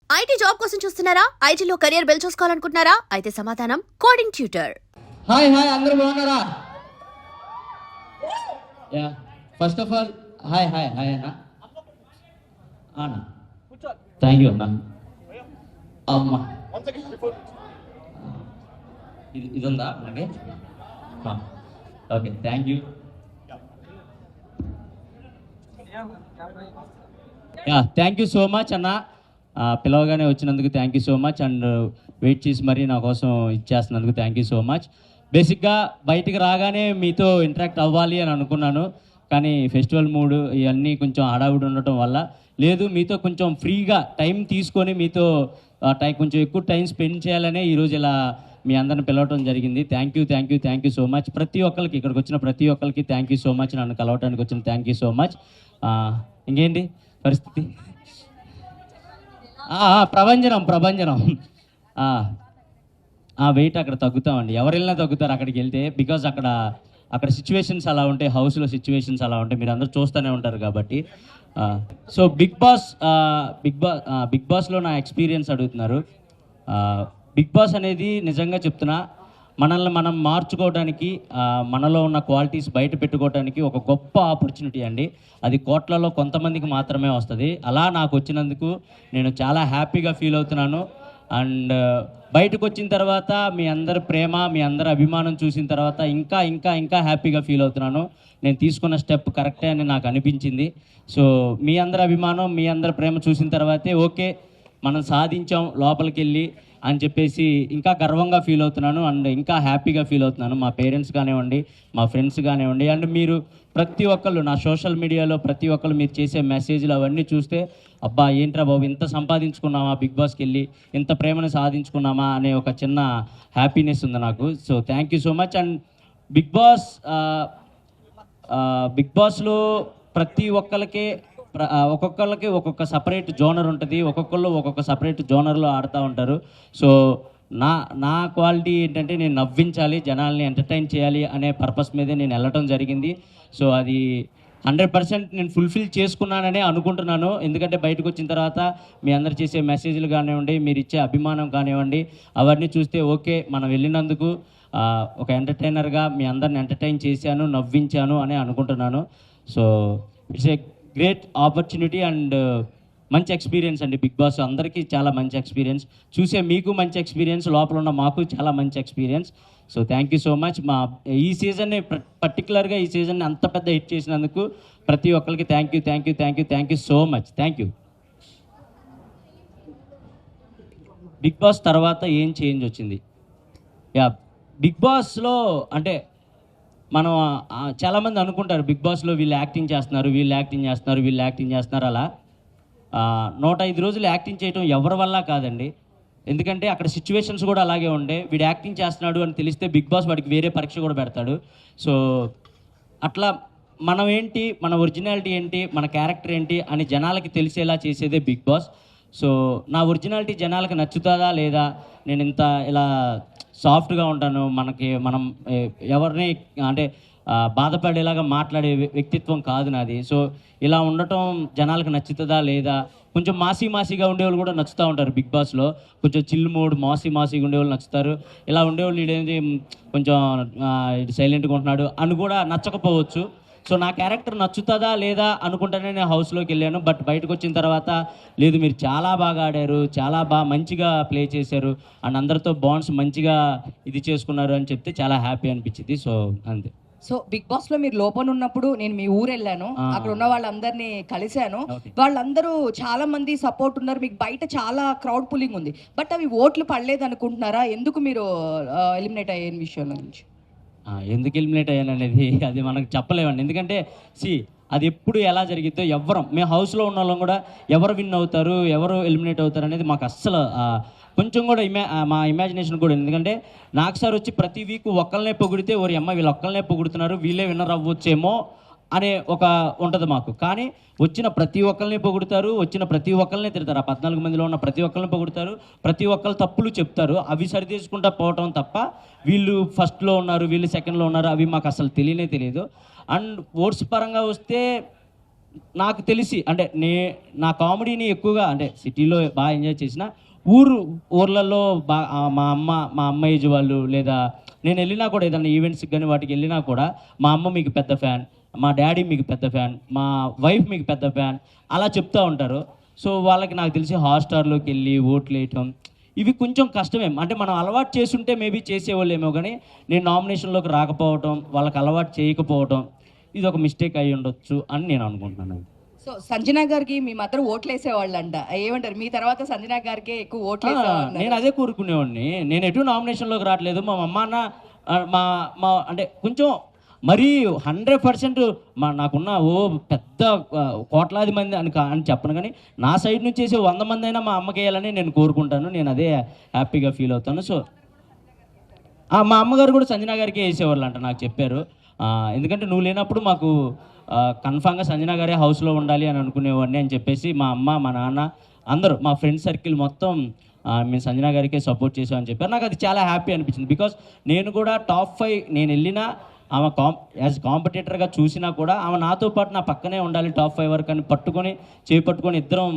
IT job కోసం చూస్తున్నారా? ఐటీలో కెరియర్ బిల్డ్ చూసుకోవాలనుకుంటున్నారా? అయితే సమాధానం కోడింగ్ ట్యూటర్. హాయ్ హాయ్ అందరూ బాగున్నారా? Yeah first of all hi hi hi అన్న అన్న థ్యాంక్ యూ అన్న. అమ్మ ఇది ఉందా మనకి? Okay thank you. Yeah thank you so much అన్న. పిలవగానే వచ్చినందుకు thank you so much and wait చేసి మరీ నా కోసం ఇచ్చేస్తున్నందుకు థ్యాంక్ యూ సో మచ్. బేసిక్గా బయటికి రాగానే మీతో ఇంటరాక్ట్ అవ్వాలి అని అనుకున్నాను, కానీ ఫెస్టివల్ మూడు ఇవన్నీ కొంచెం హడావుడి ఉండటం వల్ల లేదు, మీతో కొంచెం ఫ్రీగా టైం తీసుకొని మీతో కొంచెం ఎక్కువ టైం స్పెండ్ చేయాలనే ఈరోజు ఇలా మీ అందరిని పిలవటం జరిగింది. Thank you thank you thank you so much. ప్రతి ఒక్కరికి ఇక్కడికి వచ్చిన ప్రతి ఒక్కరికి థ్యాంక్ యూ సో మచ్. నన్ను కలవటానికి వచ్చిన థ్యాంక్ యూ సో మచ్. ఇంకేంటి పరిస్థితి? ప్రభంజనం వెయిట్ అక్కడ తగ్గుతామండి. ఎవరు వెళ్ళినా తగ్గుతారు అక్కడికి వెళ్తే, బికాజ్ అక్కడ సిచ్యువేషన్స్ అలా ఉంటాయి, హౌస్లో సిచ్యువేషన్స్ అలా ఉంటాయి, మీరు అందరూ చూస్తూనే ఉంటారు కాబట్టి. సో బిగ్ బాస్లో నా ఎక్స్పీరియన్స్ అడుగుతున్నారు. బిగ్ బాస్ అనేది నిజంగా చెప్తున్నా, మనల్ని మనం మార్చుకోవడానికి, మనలో ఉన్న క్వాలిటీస్ బయట పెట్టుకోవడానికి ఒక గొప్ప ఆపర్చునిటీ అండి. అది కోట్లలో కొంతమందికి మాత్రమే వస్తుంది. అలా నాకు వచ్చినందుకు నేను చాలా హ్యాపీగా ఫీల్ అవుతున్నాను. అండ్ బయటకు వచ్చిన తర్వాత మీ అందరి ప్రేమ, మీ అందరి అభిమానం చూసిన తర్వాత ఇంకా ఇంకా ఇంకా హ్యాపీగా ఫీల్ అవుతున్నాను. నేను తీసుకున్న స్టెప్ కరెక్టే అని నాకు అనిపించింది. సో మీ అందరి అభిమానం, మీ అందరి ప్రేమ చూసిన తర్వాతే ఓకే మనం సాధించాం లోపలికి వెళ్ళి అని చెప్పేసి ఇంకా గర్వంగా ఫీల్ అవుతున్నాను అండ్ ఇంకా హ్యాపీగా ఫీల్ అవుతున్నాను. మా పేరెంట్స్ కానివ్వండి, మా ఫ్రెండ్స్ కానివ్వండి, అండ్ మీరు ప్రతి ఒక్కళ్ళు నా సోషల్ మీడియాలో ప్రతి ఒక్కళ్ళు మీరు చేసే మెసేజ్లు అవన్నీ చూస్తే అబ్బా ఏంట్రా బాబు ఇంత సంపాదించుకున్నామా, బిగ్ బాస్కి వెళ్ళి ఇంత ప్రేమను సాధించుకున్నామా అనే ఒక చిన్న హ్యాపీనెస్ ఉంది నాకు. So thank you so much. And big బాస్లో ప్రతి ఒక్కరికి ఒక్కొక్కరికి ఒక్కొక్క సపరేట్ జోనర్ ఉంటుంది, ఒక్కొక్కళ్ళు ఒక్కొక్క సపరేట్ జోనర్లో ఆడుతూ ఉంటారు. సో నా క్వాలిటీ ఏంటంటే నేను నవ్వించాలి, జనాల్ని ఎంటర్టైన్ చేయాలి అనే పర్పస్ మీదే నేను వెళ్ళటం జరిగింది. సో అది 100% నేను ఫుల్ఫిల్ చేసుకున్నాననే అనుకుంటున్నాను. ఎందుకంటే బయటకు వచ్చిన తర్వాత మీ అందరు చేసే మెసేజ్లు కానివ్వండి, మీరు ఇచ్చే అభిమానం కానివ్వండి, అవన్నీ చూస్తే ఓకే మనం వెళ్ళినందుకు ఒక ఎంటర్టైనర్గా మీ అందరిని ఎంటర్టైన్ చేశాను, నవ్వించాను అని అనుకుంటున్నాను. So it's a great opportunity and మంచి ఎక్స్పీరియన్స్ అండి. బిగ్ బాస్ అందరికీ చాలా మంచి ఎక్స్పీరియన్స్, చూసే మీకు మంచి ఎక్స్పీరియన్స్, లోపల ఉన్న మాకు చాలా మంచి experience. So thank you so much. ఈ సీజన్ని పర్టికులర్గా ఈ సీజన్ని అంత పెద్ద హిట్ చేసినందుకు ప్రతి ఒక్కరికి thank you thank you thank you thank you so much. Thank you. Big boss తర్వాత ఏం చేంజ్ వచ్చింది? యా బిగ్ బాస్లో అంటే మనం చాలామంది అనుకుంటారు బిగ్ బాస్లో వీళ్ళు యాక్టింగ్ చేస్తున్నారు అలా 105 రోజులు యాక్టింగ్ చేయడం ఎవరి వల్ల కాదండి. ఎందుకంటే అక్కడ సిచ్యువేషన్స్ కూడా అలాగే ఉండే, వీడు యాక్టింగ్ చేస్తున్నాడు అని తెలిస్తే బిగ్ బాస్ వాడికి వేరే పరీక్ష కూడా పెడతాడు. సో అట్లా మనం ఏంటి, మన ఒరిజినాలిటీ ఏంటి, మన క్యారెక్టర్ ఏంటి అని జనాలకి తెలిసేలా చేసేదే బిగ్ బాస్. సో నా ఒరిజినాలిటీ జనాలకు నచ్చుతుందా లేదా, నేను ఇంత ఇలా సాఫ్ట్గా ఉంటాను, మనం ఎవరిని అంటే బాధపడేలాగా మాట్లాడే వ్యక్తిత్వం కాదు నాది. సో ఇలా ఉండటం జనాలకు నచ్చుతుందా లేదా, కొంచెం మాసీగా ఉండేవాళ్ళు కూడా నచ్చుతూ ఉంటారు బిగ్ బాస్లో, కొంచెం చిల్ మూడ్ మాసీగా ఉండేవాళ్ళు నచ్చుతారు. ఇలా ఉండేవాళ్ళు ఇదేంటి కొంచెం సైలెంట్గా ఉంటున్నాడు అని కూడా నచ్చకపోవచ్చు. సో నా క్యారెక్టర్ నచ్చుతుందా లేదా అనుకుంటానే నేను హౌస్లోకి వెళ్ళాను. బట్ బయటకు వచ్చిన తర్వాత లేదు, మీరు చాలా బాగా ఆడారు, చాలా మంచిగా ప్లే చేశారు అండ్ అందరితో బాండ్స్ మంచిగా ఇది చేసుకున్నారు అని చెప్తే చాలా హ్యాపీ అనిపించింది. సో అంతే. సో బిగ్ బాస్ లో మీరు లోపల ఉన్నప్పుడు నేను మీ ఊరు వెళ్ళాను, అక్కడ ఉన్న వాళ్ళందరినీ కలిశాను. వాళ్ళందరూ చాలా మంది సపోర్ట్ ఉన్నారు, మీకు బయట చాలా క్రౌడ్ పుల్లింగ్ ఉంది. బట్ అవి ఓట్లు పడలేదు అనుకుంటున్నారా? ఎందుకు మీరు ఎలిమినేట్ అయ్యే విషయం నుంచి? ఎందుకు ఎలిమినేట్ అయ్యాను అనేది అది మనకు చెప్పలేమండి. ఎందుకంటే అది ఎప్పుడు ఎలా జరిగిద్దో మేము హౌస్లో ఉన్న వాళ్ళం కూడా ఎవరు విన్ అవుతారు, ఎవరు ఎలిమినేట్ అవుతారు అనేది మాకు అస్సలు కొంచెం కూడా మా ఇమాజినేషన్ కూడా. ఎందుకంటే నాకు సార్ వచ్చి ప్రతి వీక్ ఒక్కళ్ళనే పొగిడితే వీళ్ళు ఒక్కళ్ళనే పొగుడుతున్నారు, వీళ్ళే విన్నర్ అవ్వచ్చేమో అనే ఒక ఉంటుంది మాకు. కానీ వచ్చిన ప్రతి ఒక్కరిని పొగుడుతారు, వచ్చిన ప్రతి ఒక్కరిని తిడతారు. 14 మందిలో ఉన్న ప్రతి ఒక్కరిని పొగుడుతారు, ప్రతి ఒక్కరు తప్పులు చెప్తారు, అవి సరిచేసుకుంటా పోవటం తప్ప వీళ్ళు ఫస్ట్లో ఉన్నారు, వీళ్ళు సెకండ్లో ఉన్నారు అవి మాకు అసలు తెలియదు. అండ్ ఓట్స్ పరంగా వస్తే నాకు తెలిసి అంటే నా కామెడీని ఎక్కువగా అంటే సిటీలో బాగా ఎంజాయ్ చేసిన ఊర్లలో మా అమ్మ ఏజ్ వాళ్ళు లేదా నేను వెళ్ళినా కూడా ఏదైనా ఈవెంట్స్కి కానీ వాటికి వెళ్ళినా కూడా మా అమ్మ మీకు పెద్ద ఫ్యాన్, మా డాడీ మీకు పెద్ద ఫ్యాన్, మా వైఫ్ మీకు పెద్ద ఫ్యాన్ అలా చెప్తూ ఉంటారు. సో వాళ్ళకి నాకు తెలిసి హాట్స్టార్లోకి వెళ్ళి ఓట్లు వేయటం ఇవి కొంచెం కష్టమే. అంటే మనం అలవాటు చేస్తుంటే మేబీ చేసేవాళ్ళేమో, కానీ నేను నామినేషన్లోకి రాకపోవటం, వాళ్ళకి అలవాటు చేయకపోవటం ఇది ఒక మిస్టేక్ అయి ఉండొచ్చు అని నేను అనుకుంటున్నాను. సో సంజన గారికి మీ మదర్ ఓట్లు వేసేవాళ్ళంట, ఏమంటారు? మీ తర్వాత సంజన గారికి ఎక్కువ ఓట్లు వేసేవాళ్ళు. నేను అదే కోరుకునేవాడిని. నేను ఎటు నామినేషన్లోకి రావట్లేదు. మా అమ్మ అన్న మా మా అంటే కొంచెం మరీ 100% నాకున్న పెద్ద కోట్లాది మంది అని చెప్పను, కానీ నా సైడ్ నుంచి వేసే 100 మంది అయినా మా అమ్మకి వేయాలని నేను కోరుకుంటాను. నేను అదే హ్యాపీగా ఫీల్ అవుతాను. సో మా అమ్మగారు కూడా సంజన గారికి వేసేవాళ్ళు అంట, నాకు చెప్పారు. ఎందుకంటే నువ్వు లేనప్పుడు మాకు కన్ఫామ్గా సంజన గారే హౌస్లో ఉండాలి అని అనుకునేవాడిని అని చెప్పేసి మా అమ్మ మా నాన్న అందరూ మా ఫ్రెండ్ సర్కిల్ మొత్తం మేము సంజన గారికే సపోర్ట్ చేసామని చెప్పారు. నాకు అది చాలా హ్యాపీ అనిపించింది. బికాస్ నేను కూడా టాప్ 5 నేను వెళ్ళినా ఆమె యాజ్ కాంపిటేటర్గా చూసినా కూడా ఆమె నాతో పాటు నా పక్కనే ఉండాలి టాప్ 5 వరకు అని చేపట్టుకొని ఇద్దరం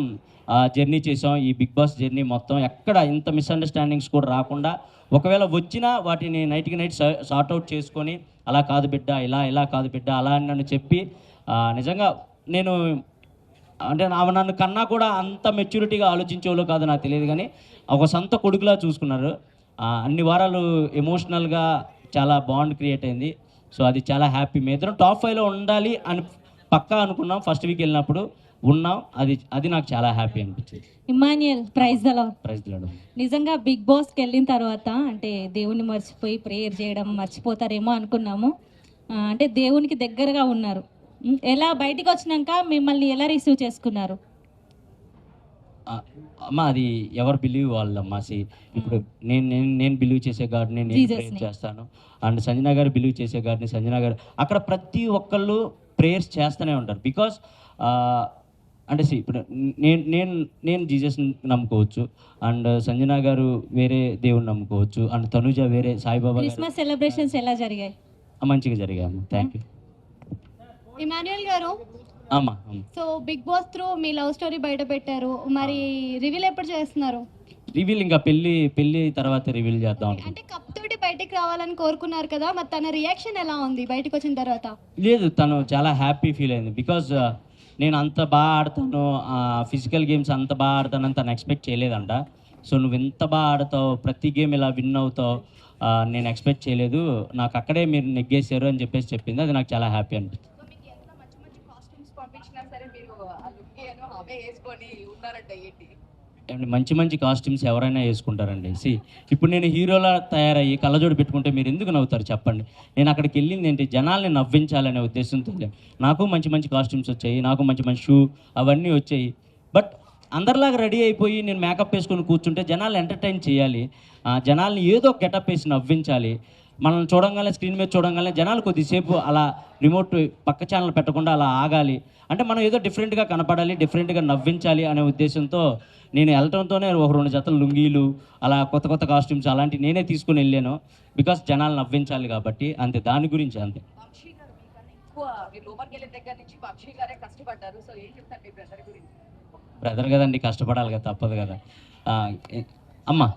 జర్నీ చేసాం. ఈ బిగ్ బాస్ జర్నీ మొత్తం ఎక్కడ ఇంత మిస్అండర్స్టాండింగ్స్ కూడా రాకుండా, ఒకవేళ వచ్చినా వాటిని నైట్కి నైట్ సార్ట్అవుట్ చేసుకొని అలా కాదు బిడ్డ, ఇలా కాదు బిడ్డ అలా అని నన్ను చెప్పి నిజంగా నేను అంటే ఆమె నన్ను కన్నా కూడా అంత మెచ్యూరిటీగా ఆలోచించేవాళ్ళు కాదు నాకు తెలియదు, కానీ ఒక సొంత కొడుకులా చూసుకున్నారు. అన్ని వారాలు ఎమోషనల్గా చాలా బాండ్ క్రియేట్ అయింది. సో అది చాలా హ్యాపీ. మీ ఇద్దరం టాప్ 5లో ఉండాలి అని పక్కా అనుకున్నాం. ఫస్ట్ వీక్ వెళ్ళినప్పుడు ఉన్నాం. అది నాకు చాలా హ్యాపీ అనిపించింది. Emmanuel, praise the lord. Praise the lord. నిజంగా బిగ్ బాస్కి వెళ్ళిన తర్వాత అంటే దేవుణ్ణి మర్చిపోయి ప్రేయర్ చేయడం మర్చిపోతారేమో అనుకున్నాము. అంటే దేవునికి దగ్గరగా ఉన్నారు. ఎలా బయటికి వచ్చినాక మిమ్మల్ని ఎలా రిసీవ్ చేసుకున్నారు? అమ్మ అది ఎవరు బిలీవ్ వాళ్ళమ్మా. ఇప్పుడు నేను బిలీవ్ చేసే గాడిని నేను ప్రేయర్ చేస్తాను, అండ్ సంజన గారు బిలీవ్ చేసే గాడిని సంజన గారు, అక్కడ ప్రతి ఒక్కళ్ళు ప్రేయర్స్ చేస్తూనే ఉంటారు. బికాస్ అంటే ఇప్పుడు నేను జీసస్ని నమ్ముకోవచ్చు, అండ్ సంజన గారు వేరే దేవుని నమ్ముకోవచ్చు, అండ్ తనుజ వేరే సాయిబాబా. క్రిస్మస్ సెలబ్రేషన్స్ ఎలా జరిగాయి? మంచిగా జరిగాయి. Thank you. ఇమాన్యుయల్ గారు, అమ్మా సో బిగ్ బాస్ త్రూ మీ లవ్ స్టోరీ బయట పెట్టారు, మరి రివీల్ ఎప్పుడు చేస్తున్నారు? రివీల్ ఇంకా పెళ్లి తర్వాత రివీల్ చేద్దాం. అంటే కప్ తోటి బయటికి రావాలని కోరుకున్నారు కదా, మరి తన రియాక్షన్ ఎలా ఉంది బయటకు వచ్చిన తర్వాత? లేదు, తను చాలా హ్యాపీ ఫీల్ అయింది. బికాజ్ నేను అంత బాగా ఆడతాను, ఫిజికల్ గేమ్స్ అంత బాగా ఆడతానని తను ఎక్స్పెక్ట్ చేయలేదంట. సో నువ్వు ఎంత బాగా ఆడతావు, ప్రతి గేమ్ ఇలా విన్ అవుతావు, నేను ఎక్స్పెక్ట్ చేయలేదు, నాకు అక్కడే మీరు నెగ్గేశారు అని చెప్పేసి చెప్పింది. అది నాకు చాలా హ్యాపీ అనిపించింది. మంచి మంచి కాస్ట్యూమ్స్ ఎవరైనా వేసుకుంటారండి. ఇప్పుడు నేను హీరోలా తయారయ్యి కళ్ళజోడు పెట్టుకుంటే మీరు ఎందుకు నవ్వుతారు చెప్పండి? నేను అక్కడికి వెళ్ళింది ఏంటి, జనాల్ని నవ్వించాలనే ఉద్దేశంతో. నాకు మంచి మంచి కాస్ట్యూమ్స్ వచ్చాయి, నాకు మంచి మంచి షూ అవన్నీ వచ్చాయి. బట్ అందరిలాగా రెడీ అయిపోయి నేను మేకప్ వేసుకొని కూర్చుంటే జనాలు ఎంటర్టైన్ చేయాలి, జనాల్ని ఏదో గెటప్ వేసి నవ్వించాలి. మనం చూడంగానే స్క్రీన్ మీద చూడంగానే జనాలు కొద్దిసేపు అలా రిమోట్ పక్క ఛానల్ పెట్టకుండా అలా ఆగాలి. అంటే మనం ఏదో డిఫరెంట్గా కనపడాలి, డిఫరెంట్గా నవ్వించాలి అనే ఉద్దేశంతో నేను వెళ్ళటంతోనే ఒక 2 జతల లుంగీలు అలా కొత్త కాస్ట్యూమ్స్ అలాంటివి నేనే తీసుకుని వెళ్ళాను. బికాస్ జనాలు నవ్వించాలి కాబట్టి, అంతే, దాని గురించి అంతే. బ్రదర్ కదండి, కష్టపడాలి కదా, తప్పదు కదా. అమ్మా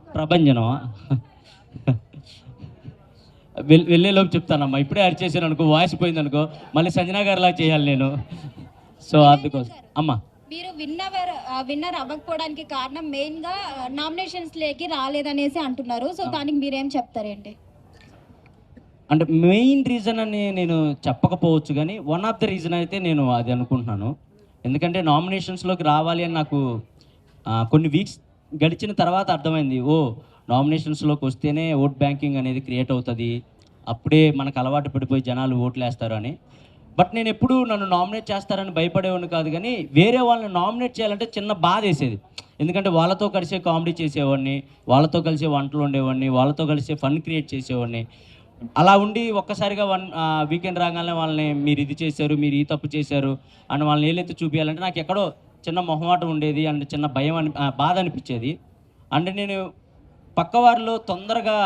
ప్రభంజనమా వెళ్ళేలోపు చెప్తానమ్మా. ఇప్పుడే అరిచేసాను అనుకో, వాయిస్ పోయింది అనుకో, మళ్ళీ సంజన గారిలా చేయాలి నేను. సో అందుకోసం అమ్మా. మీరు విన్నర్ అవ్వకపోవడానికి కారణం మెయిన్ గా నామినేషన్స్ లేకి రాలేదనేసి అంటున్నారు. సో దానికి మీరేం చెప్తారేంటి? అంటే మెయిన్ రీజన్ అని నేను చెప్పకపోవచ్చు, కానీ వన్ ఆఫ్ ద రీజన్ అయితే నేను అది అనుకుంటున్నాను. ఎందుకంటే నామినేషన్స్లోకి రావాలి అని నాకు కొన్ని వీక్స్ గడిచిన తర్వాత అర్థమైంది, నామినేషన్స్లోకి వస్తేనే ఓట్ బ్యాంకింగ్ అనేది క్రియేట్ అవుతుంది, అప్పుడే మనకు అలవాటు పడిపోయి జనాలు ఓట్లు వేస్తారు అని. బట్ నేను ఎప్పుడు నన్ను నామినేట్ చేస్తారని భయపడేవాడిని కాదు, కానీ వేరే వాళ్ళని నామినేట్ చేయాలంటే చిన్న బాధ వేసేది. ఎందుకంటే వాళ్ళతో కలిసే కామెడీ చేసేవాడిని, వాళ్ళతో కలిసే వంటలు ఉండేవాడిని, వాళ్ళతో కలిసే ఫన్ క్రియేట్ చేసేవాడిని. అలా ఉండి ఒక్కసారిగా వీకెండ్ రాగానే వాళ్ళని మీరు ఇది చేశారు, మీరు ఈ తప్పు చేశారు అని వాళ్ళని ఏలైతే చూపించాలంటే నాకు ఎక్కడో చిన్న మొహమాటం ఉండేది, అండ్ చిన్న భయం బాధ అనిపించేది. అంటే నేను పక్కవారిలో తొందరగా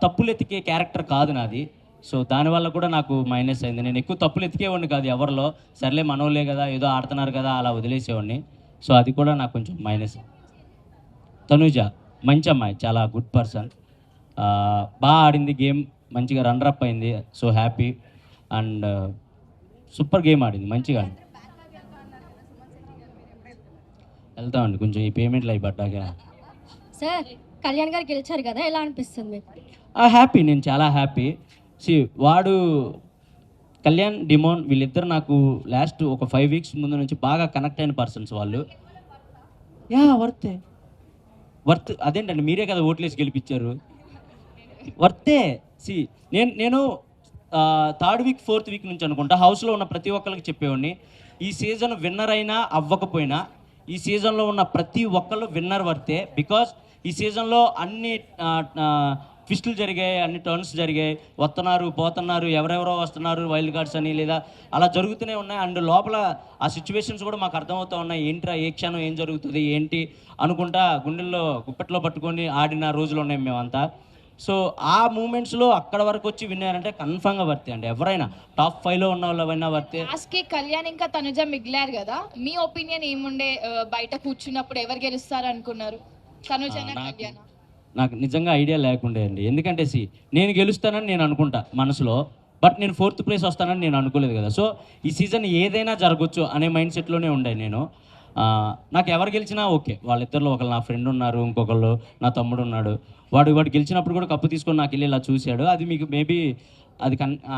తప్పులు ఎతికే క్యారెక్టర్ కాదు నాది. సో దానివల్ల కూడా నాకు మైనస్ అయింది. నేను ఎక్కువ తప్పులు ఎతికేవాడిని కాదు ఎవరిలో. సర్లే మనోళ్ళే కదా, ఏదో ఆడుతున్నారు కదా అలా వదిలేసేవాడిని. సో అది కూడా నాకు కొంచెం మైనస్. తనుజ మంచి అమ్మాయి, చాలా గుడ్ పర్సన్, బాగా ఆడింది గేమ్, మంచిగా రన్నరప్ అయింది. So happy. And super game ఆడింది, మంచిగా ఆడింది. వెళ్తామండి కొంచెం ఈ పేమెంట్లు అయి పడ్డాక. సార్ కళ్యాణ్ గారు గెలిచారు కదా, ఎలా అనిపిస్తుంది మీకు? హ్యాపీ, నేను చాలా హ్యాపీ. వాడు కళ్యాణ్, డిమోన్ వీళ్ళిద్దరు నాకు లాస్ట్ ఒక 5 వీక్స్ ముందు నుంచి బాగా కనెక్ట్ అయిన పర్సన్స్ వాళ్ళు. వర్త్ అదేంటండి, మీరే కదా ఓట్లేసి గెలిపించారు. వర్తే. నేను 3rd వీక్ 4th వీక్ నుంచి అనుకుంటా హౌస్లో ఉన్న ప్రతి ఒక్కరికి చెప్పేవాడిని, ఈ సీజన్ విన్నర్ అయినా అవ్వకపోయినా ఈ సీజన్లో ఉన్న ప్రతి ఒక్కళ్ళు విన్నర్ వర్తే. బికాస్ ఈ సీజన్లో అన్ని ట్విస్టులు జరిగాయి, అన్ని టర్న్స్ జరిగాయి, వస్తున్నారు పోతున్నారు, ఎవరెవరో వస్తున్నారు వైల్డ్ కార్డ్స్ అని, లేదా అలా జరుగుతూనే ఉన్నాయి. అండ్ లోపల ఆ సిచ్యువేషన్స్ కూడా మాకు అర్థమవుతూ ఉన్నాయి. ఏంట్రా ఏ క్షణం ఏం జరుగుతుంది ఏంటి అనుకుంటా గుండెల్లో గుప్పెట్లో పట్టుకొని ఆడిన రోజులు ఉన్నాయి మేమంతా. సో ఆ మూమెంట్స్లో అక్కడ వరకు వచ్చి విన్నారంటే కన్ఫామ్గా వర్తే అండి. ఎవరైనా టాప్ 5లో ఉన్న వాళ్ళైనా వర్తే. లాస్ట్కి కళ్యాణ్ ఇంకా తనుజ మిగిలారు కదా, మీ ఒపీనియన్ ఏముండే? బయట కూర్చున్నప్పుడు ఎవరు గెలుస్తారు అనుకున్నారు, తనుజనా కళ్యాణ్? నాకు నిజంగా ఐడియా లేకుండే అండి. ఎందుకంటే నేను గెలుస్తానని నేను అనుకుంటా మనసులో, బట్ నేను 4th ప్లేస్ వస్తానని నేను అనుకోలేదు కదా. సో ఈ సీజన్ ఏదైనా జరగచ్చు అనే మైండ్ సెట్లోనే ఉండే నేను. నాకు ఎవరు గెలిచినా ఓకే. వాళ్ళిద్దరిలో ఒకళ్ళు నా ఫ్రెండ్ ఉన్నారు, ఇంకొకళ్ళు నా తమ్ముడు ఉన్నాడు. వాడు గెలిచినప్పుడు కూడా కప్పు తీసుకొని నాకు వెళ్ళి ఇలా చూశాడు. అది మీకు మేబీ అది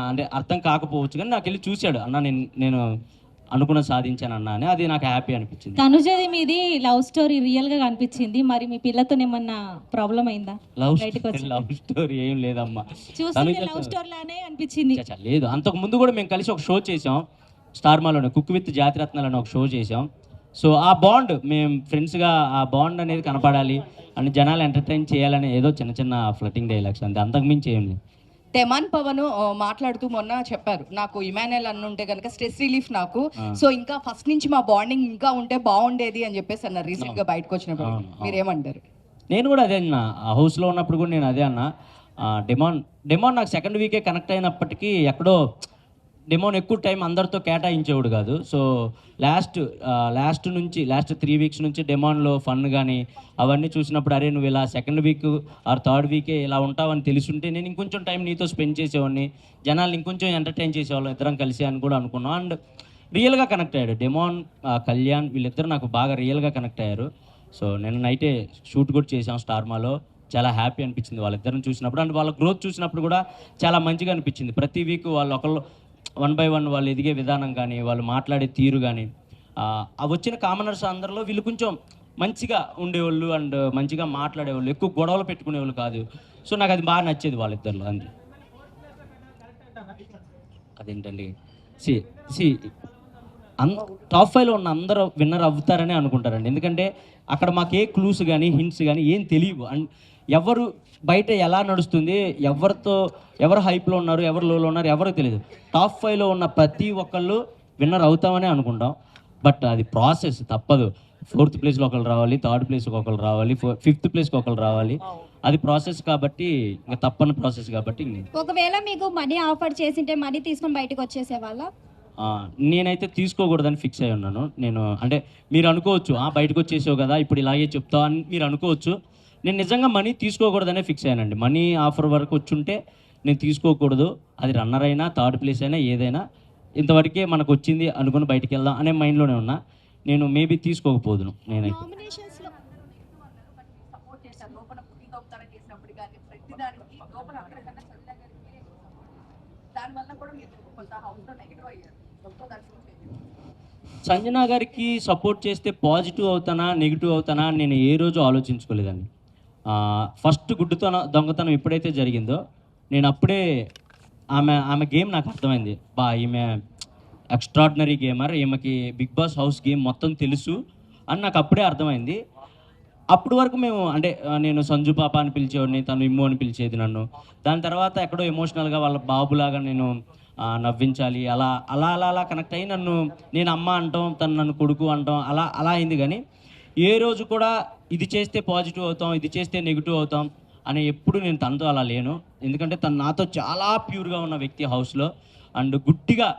అంటే అర్థం కాకపోవచ్చు, కానీ నాకు వెళ్ళి చూశాడు, అన్న నేను అనుకున్న సాధించాను అన్న అని. అది నాకు హ్యాపీ అనిపించింది. తనుజది మీది లవ్ స్టోరీ రియల్ గా కనిపించింది. మరి మీ పిల్లతో ఏమన్నా ప్రాబ్లం అయిందా? లవ్ స్టోరీ ఏం లేదమ్మా, చూస్తే లవ్ స్టోరీ లానే అనిపించింది. లేదు. అంతకు ముందు కూడా మేము కలిసి ఒక షో చేసాం స్టార్ మాలోనే, కుక్ విత్ జాతిరత్నాలు అని ఒక షో చేసాం. సో ఆ బాండ్, మేము ఫ్రెండ్స్గా ఆ బాండ్ అనేది కనపడాలి అని, జనాలు ఎంటర్టైన్ చేయాలని ఏదో చిన్న చిన్న ఫ్లటింగ్ డైలాగ్స్ అంతే, అంతకుమించి ఏం లేదు. తెమాన్ పవన్ మాట్లాడుతూ మొన్న చెప్పారు, నాకు ఇమాన్యుయల్ అన్న ఉంటే కనుక స్ట్రెస్ రిలీఫ్ నాకు, సో ఇంకా ఫస్ట్ నుంచి మా బాండింగ్ ఇంకా ఉంటే బాగుండేది అని చెప్పేసి అన్నారు రీసెంట్ గా బయటకు వచ్చినప్పుడు. మీరేమంటారు? నేను కూడా అదే అన్న, ఆ హౌస్లో ఉన్నప్పుడు కూడా నేను అదే అన్న. డెమాన్ నాకు 2nd వీకే కనెక్ట్ అయినప్పటికీ ఎక్కడో డెమోన్ ఎక్కువ టైం అందరితో కేటాయించేవాడు కాదు. సో లాస్ట్ 3 వీక్స్ నుంచి డెమోన్లో ఫన్ కానీ అవన్నీ చూసినప్పుడు, అరే నువ్వు ఇలా 2nd వీక్ ఆర్ 3rd వీకే ఇలా ఉంటావని తెలుసుంటే నేను ఇంకొంచెం టైం నీతో స్పెండ్ చేసేవాడిని, జనాలు ఇంకొంచెం ఎంటర్టైన్ చేసేవాళ్ళం ఇద్దరం కలిసి అని కూడా అనుకున్నాం. అండ్ రియల్గా కనెక్ట్ అయ్యాడు డెమోన్, కళ్యాణ్ వీళ్ళిద్దరు నాకు బాగా రియల్గా కనెక్ట్ అయ్యారు. సో నేను నైటే షూట్ కూడా చేసాం స్టార్మాలో, చాలా హ్యాపీ అనిపించింది వాళ్ళిద్దరిని చూసినప్పుడు. అండ్ వాళ్ళ గ్రోత్ చూసినప్పుడు కూడా చాలా మంచిగా అనిపించింది. ప్రతి వీక్ వాళ్ళు ఒకళ్ళు 1 by 1 వాళ్ళు ఎదిగే విధానం కానీ, వాళ్ళు మాట్లాడే తీరు కానీ, ఆ వచ్చిన కామనర్స్ అందరిలో వీళ్ళు కొంచెం మంచిగా ఉండేవాళ్ళు అండ్ మంచిగా మాట్లాడేవాళ్ళు, ఎక్కువ గొడవలు పెట్టుకునేవాళ్ళు కాదు. సో నాకు అది బాగా నచ్చేది వాళ్ళిద్దరిలో. అంతే. అదేంటండి, టాప్ 5లో ఉన్న అందరూ విన్నర్ అవుతారని అనుకుంటారండి. ఎందుకంటే అక్కడ మాకు ఏ క్లూస్ కానీ హింట్స్ కానీ ఏం తెలియవు. అండ్ ఎవరు బయట ఎలా నడుస్తుంది, ఎవరు హైప్లో ఉన్నారు, ఎవరు లోలో ఉన్నారు ఎవరో తెలియదు. టాప్ 5లో ఉన్న ప్రతి ఒక్కళ్ళు విన్నర్ అవుతామని అనుకుంటాం, బట్ అది ప్రాసెస్, తప్పదు. 4th ప్లేస్లో ఒకళ్ళు రావాలి, 3rd ప్లేస్కి ఒకళ్ళు రావాలి, 5th ప్లేస్కి ఒకళ్ళు రావాలి. అది ప్రాసెస్ కాబట్టి, ఇంకా తప్పని ప్రాసెస్ కాబట్టి. ఒకవేళ మీకు మనీ ఆఫర్ చేసింటే మనీ తీసుకొని బయటకు వచ్చేసే వాళ్ళ? నేనైతే తీసుకోకూడదని ఫిక్స్ అయి ఉన్నాను. నేను అంటే మీరు అనుకోవచ్చు, బయటకు వచ్చేసావు కదా ఇప్పుడు ఇలాగే చెప్తావు అని మీరు అనుకోవచ్చు. నేను నిజంగా మనీ తీసుకోకూడదనే ఫిక్స్ అయ్యానండి. మనీ ఆఫర్ వరకు వచ్చుంటే నేను తీసుకోకూడదు, అది రన్నర్ అయినా 3rd ప్లేస్ అయినా ఏదైనా ఇంతవరకే మనకు వచ్చింది అనుకుని బయటికి వెళ్దాం అనే మైండ్లోనే ఉన్నా. నేను మేబీ తీసుకోకపోదును. నేనైతే సంజన గారికి సపోర్ట్ చేస్తే పాజిటివ్ అవుతానా నెగిటివ్ అవుతానా నేను ఏ రోజు ఆలోచించుకోలేదండి. ఫస్ట్ దొంగతనం ఎప్పుడైతే జరిగిందో నేను అప్పుడే ఆమె గేమ్ నాకు అర్థమైంది. ఈమె ఎక్స్ట్రాడినరీ గేమర్, ఈమెకి బిగ్ బాస్ హౌస్ గేమ్ మొత్తం తెలుసు అని నాకు అప్పుడే అర్థమైంది. అప్పుడు వరకు మేము అంటే నేను సంజు పాప అని పిలిచేవాడిని, తను ఇమ్ము అని పిలిచేది నన్ను. దాని తర్వాత ఎక్కడో ఎమోషనల్గా వాళ్ళ బాబులాగా నేను నవ్వించాలి, అలా అలా అలా అలా కనెక్ట్ అయ్యి నేను అమ్మ అంటాం, తను నన్ను కొడుకు అంటాం, అలా అయింది. కానీ ఏ రోజు కూడా ఇది చేస్తే పాజిటివ్ అవుతాం, ఇది చేస్తే నెగిటివ్ అవుతాం అని ఎప్పుడు నేను తనతో అలా లేను. ఎందుకంటే తను నాతో చాలా ప్యూర్గా ఉన్న వ్యక్తి హౌస్లో. అండ్ గుడ్డిగా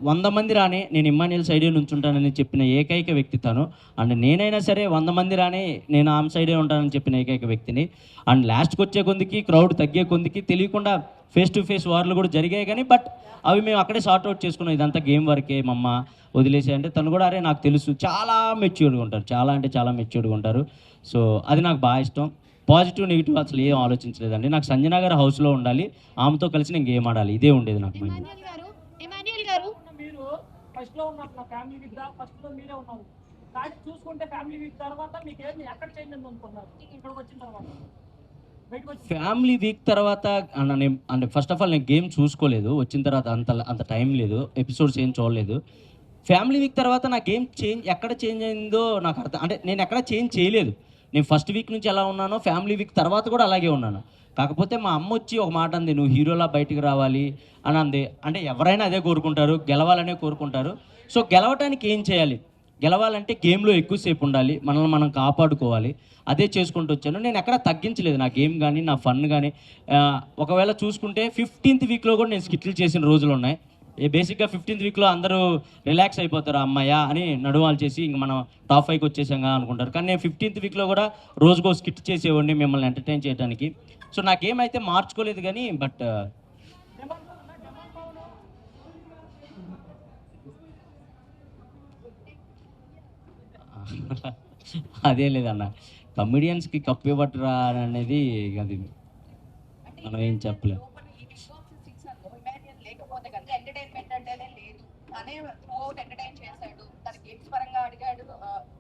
100 మంది రాని నేను ఇమ్మాన్యుయల్ సైడే నుంచుంటానని చెప్పిన ఏకైక వ్యక్తి తను. అండ్ నేనైనా సరే 100 మంది రాని నేను ఆమె సైడే ఉంటానని చెప్పిన ఏకైక వ్యక్తిని. అండ్ లాస్ట్కి వచ్చే కొందికి క్రౌడ్ తగ్గే కొందికి తెలియకుండా ఫేస్ టు ఫేస్ వార్లు కూడా జరిగాయి కానీ బట్ అవి మేము అక్కడే సార్ట్అవుట్ చేసుకున్నాం. ఇదంతా గేమ్ వరకే మమ్మ వదిలేసే అంటే తను కూడా అరే నాకు తెలుసు చాలా మెచ్యూర్డ్గా ఉంటారు, చాలా అంటే చాలా మెచ్యూర్డ్గా ఉంటారు. సో అది నాకు బాగా ఇష్టం. పాజిటివ్ నెగిటివ్ అసలు ఏం ఆలోచించలేదండి. నాకు సంజన గారు హౌస్లో ఉండాలి, ఆమెతో కలిసి నేను గేమ్ ఆడాలి, ఇదే ఉండేది నాకు మైండ్. ఇమాన్యుయల్ గారు మీరు ఫస్ట్ లో ఉన్నప్పుడు ఫ్యామిలీ వీక్ ఫస్ట్ లో మీరే ఉన్నారు, కానీ చూసుకుంటే ఫ్యామిలీ వీక్ తర్వాత మీకు ఏమి ఎక్కడ చేంజ్ అయింది అనుకున్నారు ఇక్కడికి వచ్చిన తర్వాత? ఫ్యామిలీ వీక్ తర్వాత అంటే ఫస్ట్ ఆఫ్ ఆల్ నేను గేమ్ చూసుకోలేదు, వచ్చిన తర్వాత అంత టైం లేదు, ఎపిసోడ్స్ ఏం చూడలేదు. ఫ్యామిలీ వీక్ తర్వాత నా గేమ్ ఎక్కడ చేంజ్ అయిందో నాకు అర్థం, అంటే నేను ఎక్కడ చేంజ్ చేయలేదు. నేను ఫస్ట్ వీక్ నుంచి ఎలా ఉన్నానో ఫ్యామిలీ వీక్ తర్వాత కూడా అలాగే ఉన్నాను. కాకపోతే మా అమ్మ వచ్చి ఒక మాట అంది, నువ్వు హీరోలా బయటికి రావాలి అని అంది. అంటే ఎవరైనా అదే కోరుకుంటారు, గెలవాలనే కోరుకుంటారు. సో గెలవటానికి ఏం చేయాలి? గెలవాలంటే గేమ్లో ఎక్కువసేపు ఉండాలి, మనల్ని మనం కాపాడుకోవాలి, అదే చేసుకుంటూ వచ్చాను. నేను ఎక్కడ తగ్గించలేదు నా గేమ్ కానీ నా ఫన్ కానీ. ఒకవేళ చూసుకుంటే 15th వీక్లో కూడా నేను స్కిట్లు చేసిన రోజులు ఉన్నాయి. బేసిక్గా 15th వీక్లో అందరూ రిలాక్స్ అయిపోతారు, అమ్మాయ అని నడువాలు చేసి ఇంక మనం టాప్ 5కి వచ్చేసాంగా అనుకుంటారు. కానీ నేను 15th వీక్లో కూడా రోజుకో స్కిట్ చేసేవాడిని మిమ్మల్ని ఎంటర్టైన్ చేయడానికి. సో నాకేమైతే మార్చుకోలేదు కానీ బట్ అదే లేదన్న, కమెడియన్స్కి కప్పు ఇవ్వట్రా అనేది అది మనం ఏం చెప్పలేము. లేకపోతే కనుక ఎంటర్టైన్మెంట్ అంటేనే లేదు, తనే త్రూఅవుట్ ఎంటర్టైన్ చేశాడు, తన గేమ్స్ పరంగా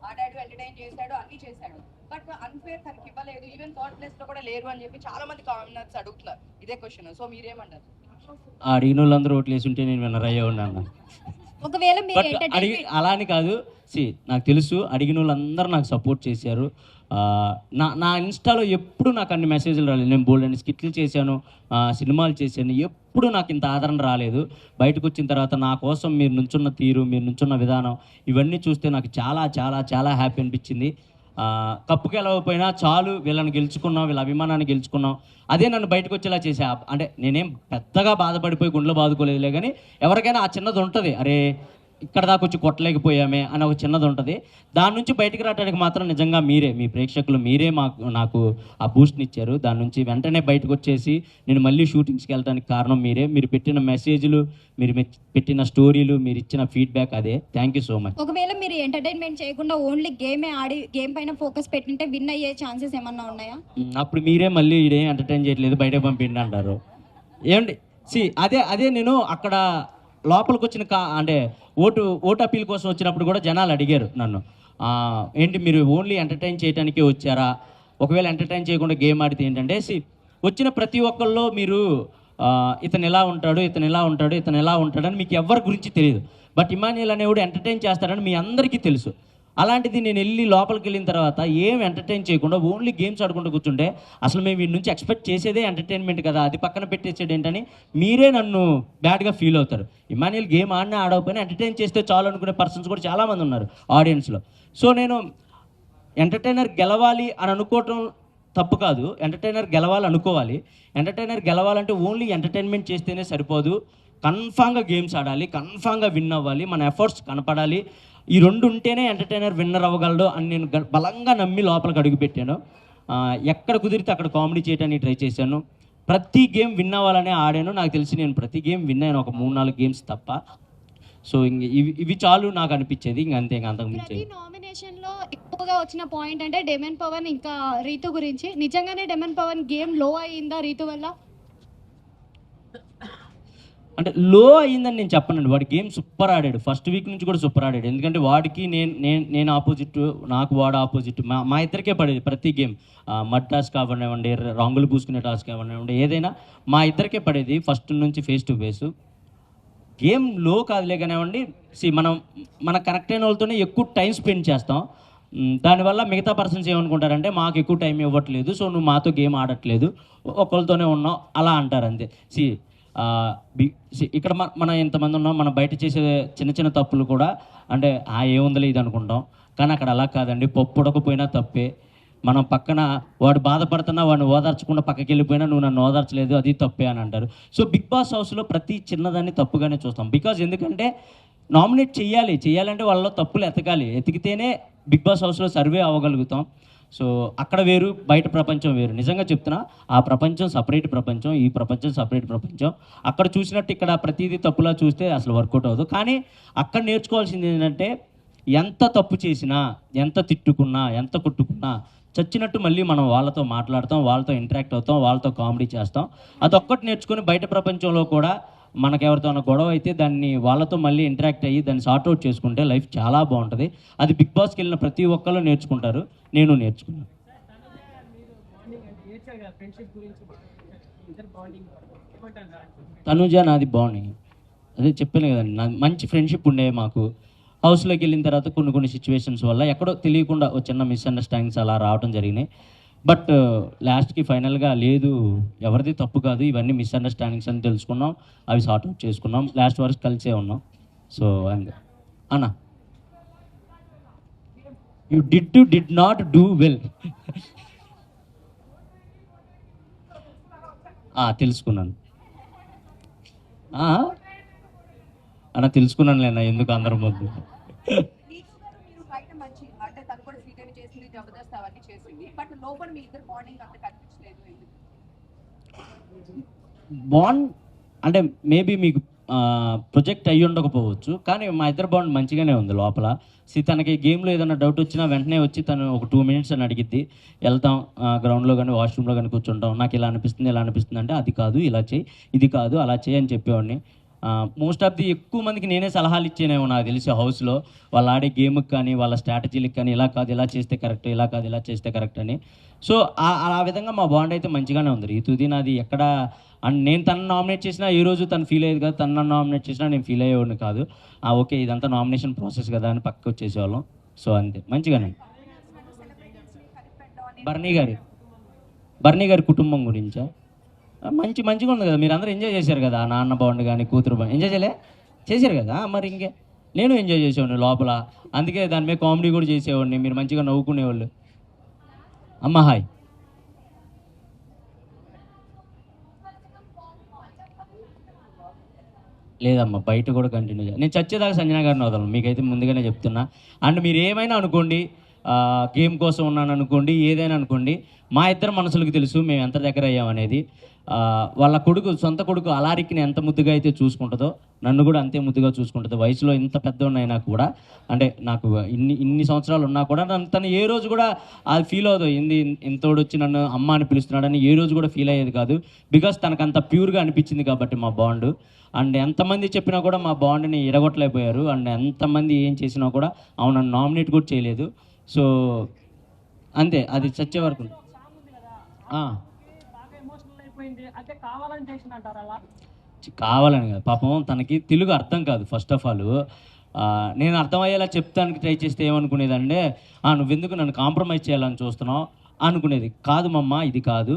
ఆడాడు, ఎంటర్టైన్ చేశాడు, అన్ని చేశాడు. బట్ అన్ఫేర్ తనకి ఇవ్వలేదు, ఈవెన్ థర్డ్ ప్లేస్ లో కూడా లేరు అని చెప్పి చాలా మంది కామెంట్స్ అడుగుతున్నారు ఇదే క్వశ్చన్. సో మీరేమంటారు? అడిగిన వాళ్ళందరూ ఓట్లు వేసి ఉంటే నేను విన్నర్ అయ్యే ఉన్నాను. ఒకవేళ మీరు బట్ అలా అని కాదు, నాకు తెలుసు అడిగిన వాళ్ళందరూ నాకు సపోర్ట్ చేశారు. నా ఇన్స్టాలో ఎప్పుడు నాకు అన్ని మెసేజ్లు రాలేదు. నేను బోల్డ్ అని స్కిట్లు చేశాను, సినిమాలు చేశాను, ఎప్పుడు నాకు ఇంత ఆదరణ రాలేదు. బయటకు వచ్చిన తర్వాత నా కోసం మీరు నుంచున్న తీరు, మీరు నుంచున్న విధానం, ఇవన్నీ చూస్తే నాకు చాలా చాలా చాలా హ్యాపీ అనిపించింది. కప్పుకి వెళ్ళకపోయినా చాలు, వీళ్ళని గెలుచుకున్నాం, వీళ్ళ అభిమానాన్ని గెలుచుకున్నాం, అదే నన్ను బయటకు వచ్చేలా చేసా. అంటే నేనేం పెద్దగా బాధపడిపోయి గుండెలో బాదుకోలేదులే, కానీ ఎవరికైనా ఆ చిన్నది ఉంటుంది, అరే ఇక్కడ దాకా వచ్చి కొట్టలేకపోయామే అని ఒక చిన్నది ఉంటుంది. దాని నుంచి బయటకు రావడానికి మాత్రం నిజంగా మీరే, మీ ప్రేక్షకులు మీరే నాకు ఆ బూస్ట్ని ఇచ్చారు. దాని నుంచి వెంటనే బయటకు వచ్చేసి నేను మళ్ళీ షూటింగ్స్కి వెళ్ళడానికి కారణం మీరే. మీరు పెట్టిన మెసేజ్లు, మీరు పెట్టిన స్టోరీలు, మీరు ఇచ్చిన ఫీడ్బ్యాక్, అదే. Thank you so much. ఒకవేళ మీరు ఎంటర్టైన్మెంట్ చేయకుండా ఓన్లీ గేమే ఆడి గేమ్ పైన ఫోకస్ పెట్టింటే విన్ అయ్యే ఛాన్సెస్ ఏమన్నా ఉన్నాయా? అప్పుడు మీరే మళ్ళీ ఇదేం ఎంటర్టైన్ చేయట్లేదు, బయటకు పంపిండి అంటారు. ఏమండి అదే నేను అక్కడ లోపలికి వచ్చిన అంటే ఓటు అప్పీల్ కోసం వచ్చినప్పుడు కూడా జనాలు అడిగారు నన్ను, ఏంటి మీరు ఓన్లీ ఎంటర్టైన్ చేయడానికే వచ్చారా? ఒకవేళ ఎంటర్టైన్ చేయకుండా గేమ్ ఆడితే ఏంటంటే వచ్చిన ప్రతి ఒక్కళ్ళు మీరు ఇతను ఎలా ఉంటాడు, ఇతను ఎలా ఉంటాడు, ఇతను ఎలా ఉంటాడని మీకు ఎవరి గురించి తెలియదు. బట్ ఇమాన్యుయల్ అనేవాడు ఎంటర్టైన్ చేస్తాడని మీ అందరికీ తెలుసు. అలాంటిది నేను వెళ్ళి లోపలికి వెళ్ళిన తర్వాత ఏం ఎంటర్టైన్ చేయకుండా ఓన్లీ గేమ్స్ ఆడుకుంటూ కూర్చుంటే అసలు మేము వీడి నుంచి ఎక్స్పెక్ట్ చేసేదే ఎంటర్టైన్మెంట్ కదా, అది పక్కన పెట్టేసేది ఏంటని మీరే నన్ను బ్యాడ్గా ఫీల్ అవుతారు. ఇమాన్యుయల్ గేమ్ ఆడినా ఆడకపోయినా ఎంటర్టైన్ చేస్తే చాలు అనుకునే పర్సన్స్ కూడా చాలామంది ఉన్నారు ఆడియన్స్లో. సో నేను ఎంటర్టైనర్ గెలవాలి అని అనుకోవటం తప్పు కాదు, ఎంటర్టైనర్ గెలవాలి అనుకోవాలి. ఎంటర్టైనర్ గెలవాలంటే ఓన్లీ ఎంటర్టైన్మెంట్ చేస్తేనే సరిపోదు, కన్ఫామ్గా గేమ్స్ ఆడాలి, కన్ఫామ్గా విన్ అవ్వాలి, మన ఎఫర్ట్స్ కనపడాలి. ఈ రెండు ఉంటేనే ఎంటర్టైనర్ విన్నర్ అవ్వగలడు అని నేను బలంగా నమ్మి లోపలికి అడుగుపెట్టాను. ఎక్కడ కుదిరితే అక్కడ కామెడీ చేయడానికి ట్రై చేశాను. ప్రతి గేమ్ విన్ అవ్వాలనే ఆడాను. నాకు తెలిసి నేను ప్రతి గేమ్ విన్ అయ్యాను, ఒక 3-4 గేమ్స్ తప్ప. సో ఇంక ఇవి చాలు నాకు అనిపించేది, ఇంకంతే, అంతకు మించి. ప్రతి నామినేషన్ లో ఎక్కువగా వచ్చిన పాయింట్ అంటే డెమన్ పవన్ ఇంకా రీతు గురించి. నిజంగానే డెమన్ పవన్ గేమ్ లో అయ్యిందా రీతు వల్ల? అంటే లో అయ్యిందని నేను చెప్పనండి, వాడి గేమ్ సూపర్ ఆడాడు, ఫస్ట్ వీక్ నుంచి కూడా సూపర్ ఆడాడు. ఎందుకంటే వాడికి నేను ఆపోజిట్, నాకు వాడు ఆపోజిట్, మా ఇద్దరికే పడేది ప్రతి గేమ్. మడ్ టాస్క్ కావనివ్వండి, రంగులు పూసుకునే టాస్క్ కావనివ్వండి, ఏదైనా మా ఇద్దరికే పడేది ఫస్ట్ నుంచి ఫేస్ టు ఫేస్. గేమ్ లో కాదులే కానివ్వండి, మన కనెక్ట్ అయిన వాళ్ళతోనే ఎక్కువ టైం స్పెండ్ చేస్తాం. దానివల్ల మిగతా పర్సన్స్ ఏమనుకుంటారంటే మాకు ఎక్కువ టైం ఇవ్వట్లేదు, సో నువ్వు మాతో గేమ్ ఆడట్లేదు, ఒకరితోనే ఉన్నావు అలా అంటారు అంతే. ఇక్కడ మనం ఎంతమంది ఉన్నాం, మనం బయట చేసే చిన్న చిన్న తప్పులు కూడా అంటే ఏముందలే ఇది అనుకుంటాం, కానీ అక్కడ అలా కాదండి. పప్పు ఉడకపోయినా తప్పే, మనం పక్కన వాడు బాధపడుతున్నా వాడిని ఓదార్చకుండా పక్కకి వెళ్ళిపోయినా నువ్వు నన్ను ఓదార్చలేదు, అది తప్పే అని అంటారు. సో బిగ్ బాస్ హౌస్లో ప్రతి చిన్నదాన్ని తప్పుగానే చూస్తాం. బికాజ్ ఎందుకంటే నామినేట్ చేయాలంటే వాళ్ళలో తప్పులు ఎతికితేనే బిగ్ బాస్ హౌస్లో సర్వే అవ్వగలుగుతాం. సో అక్కడ వేరు, బయట ప్రపంచం వేరు. నిజంగా చెప్తున్నా, ఆ ప్రపంచం సపరేట్ ప్రపంచం, ఈ ప్రపంచం సపరేట్ ప్రపంచం. అక్కడ చూసినట్టు ఇక్కడ ప్రతిదీ తప్పులా చూస్తే అసలు వర్కౌట్ అవ్వదు. కానీ అక్కడ నేర్చుకోవాల్సింది ఏంటంటే ఎంత తప్పు చేసినా, ఎంత తిట్టుకున్నా, ఎంత కొట్టుకున్నా చచ్చినట్టు మళ్ళీ మనం వాళ్ళతో మాట్లాడతాం, వాళ్ళతో ఇంటరాక్ట్ అవుతాం, వాళ్ళతో కామెడీ చేస్తాం. అదొక్కటి నేర్చుకొని బయట ప్రపంచంలో కూడా మనకెవరితో గొడవ అయితే దాన్ని వాళ్ళతో మళ్ళీ ఇంటరాక్ట్ అయ్యి దాన్ని సార్ట్అవుట్ చేసుకుంటే లైఫ్ చాలా బాగుంటుంది. అది బిగ్ బాస్కి వెళ్ళిన ప్రతి ఒక్కళ్ళు నేర్చుకుంటారు, నేను నేర్చుకున్నాను. తనుజ నాది బాగుంది, అదే చెప్పాను కదండి, నాది మంచి ఫ్రెండ్షిప్ ఉండే. మాకు హౌస్లోకి వెళ్ళిన తర్వాత కొన్ని సిచ్యువేషన్స్ వల్ల ఎక్కడో తెలియకుండా ఒక చిన్న మిస్అండర్స్టాండింగ్స్ అలా రావడం జరిగినాయి. బట్ లాస్ట్కి ఫైనల్గా లేదు, ఎవరిది తప్పు కాదు, ఇవన్నీ మిస్అండర్స్టాండింగ్స్ అని తెలుసుకున్నాం, అవి సార్ట్అవుట్ చేసుకున్నాం, లాస్ట్ వరకు కలిసే ఉన్నాం. సో అన్న you did not do well. తెలుసుకున్నాను అన్న, తెలుసుకున్నాను లేనా, ఎందుకు అందరం వద్దు. మీరు బయట మంచి అంటే తను కూడా శ్రీదేవి చేసింది, జబర్దస్త్ అవన్నీ చేసింది, బట్ లోపల మీ ఇద్దరు బాండింగ్ అంత కనిపించలేదు. బాండ్ అంటే మేబీ మీకు ప్రొజెక్ట్ అయ్యి ఉండకపోవచ్చు, కానీ మా ఇద్దరు బాండ్ మంచిగానే ఉంది లోపల. తనకి గేమ్లో ఏదైనా డౌట్ వచ్చినా వెంటనే వచ్చి తను ఒక 2 minutes అని అడిగిద్ది. వెళ్తాం గ్రౌండ్లో కానీ వాష్రూమ్లో కానీ కూర్చుంటాం, నాకు ఇలా అనిపిస్తుంది అంటే అది కాదు ఇలా చేయి, ఇది కాదు అలా చేయి అని చెప్పేవాడిని. మోస్ట్ ఆఫ్ ది ఎక్కువ మందికి నేనే సలహాలు ఇచ్చేనేమో నాకు తెలిసి హౌస్లో, వాళ్ళు ఆడే గేమ్కి కానీ వాళ్ళ స్ట్రాటజీలకు కానీ, ఇలా కాదు ఇలా చేస్తే కరెక్ట్, ఇలా కాదు ఇలా చేస్తే కరెక్ట్ అని. సో ఆ విధంగా మా బాండ్ అయితే మంచిగానే ఉంది. ఈ తుది నాది ఎక్కడ అండ్ నేను తను నామినేట్ చేసినా ఏ రోజు తను ఫీల్ అయ్యేది కాదు, తను నన్ను నామినేట్ చేసినా నేను ఫీల్ అయ్యేవాడిని కాదు. ఓకే ఇదంతా నామినేషన్ ప్రాసెస్ కదా అని పక్కకు వచ్చేసేవాళ్ళం. సో అంతే, మంచిగానే. బర్నీ గారి కుటుంబం గురించా మంచిగా ఉంది కదా, మీరు అందరూ ఎంజాయ్ చేశారు కదా, నాన్న బాగుండు కానీ కూతురు బాగుండు ఎంజాయ్ చేశారు కదా, మరి ఇంకే నేను ఎంజాయ్ చేసేవాడిని లోపల, అందుకే దాని మీద కామెడీ కూడా చేసేవాడిని, మీరు మంచిగా నవ్వుకునేవాళ్ళు. అమ్మ హాయ్. లేదమ్మా, బయట కూడా కంటిన్యూ చేయాలి. నేను చచ్చేదాకా సంజన గారిని వదలను, మీకైతే ముందుగానే చెప్తున్నా. అండ్ మీరు ఏమైనా అనుకోండి, గేమ్ కోసం ఉన్నాను అనుకోండి, ఏదైనా అనుకోండి, మా ఇద్దరు మనసులకు తెలుసు మేము ఎంత దగ్గర అయ్యామనేది. వాళ్ళ సొంత కొడుకు అలారిక్ని ఎంత ముద్దుగా అయితే చూసుకుంటుందో నన్ను కూడా అంతే ముద్దుగా చూసుకుంటుంది. వయసులో ఇంత పెద్దోన్నైనా కూడా, అంటే నాకు ఇన్ని సంవత్సరాలు ఉన్నా కూడా తను ఏ రోజు కూడా అది ఫీల్ అవ్వదు, ఇంతోడు వచ్చి నన్ను అమ్మ అని పిలుస్తున్నాడని ఏ రోజు కూడా ఫీల్ అయ్యేది కాదు. బికాస్ తనకు అంత ప్యూర్గా అనిపించింది కాబట్టి మా బాండ్. అండ్ ఎంతమంది చెప్పినా కూడా మా బాండ్ని ఎరగొట్టలేకపోయారు. అండ్ ఎంతమంది ఏం చేసినా కూడా అవును నన్ను నామినేట్ కూడా చేయలేదు. సో అంతే, అది చచ్చే వరకు. కావాలని కదా, పాపం తనకి తెలుగు అర్థం కాదు. ఫస్ట్ ఆఫ్ ఆల్ నేను అర్థమయ్యేలా చెప్తానికి ట్రై చేస్తే ఏమనుకునేదంటే, నువ్వెందుకు నన్ను కాంప్రమైజ్ చేయాలని చూస్తున్నావు అనుకునేది. కాదు మమ్మ, ఇది కాదు,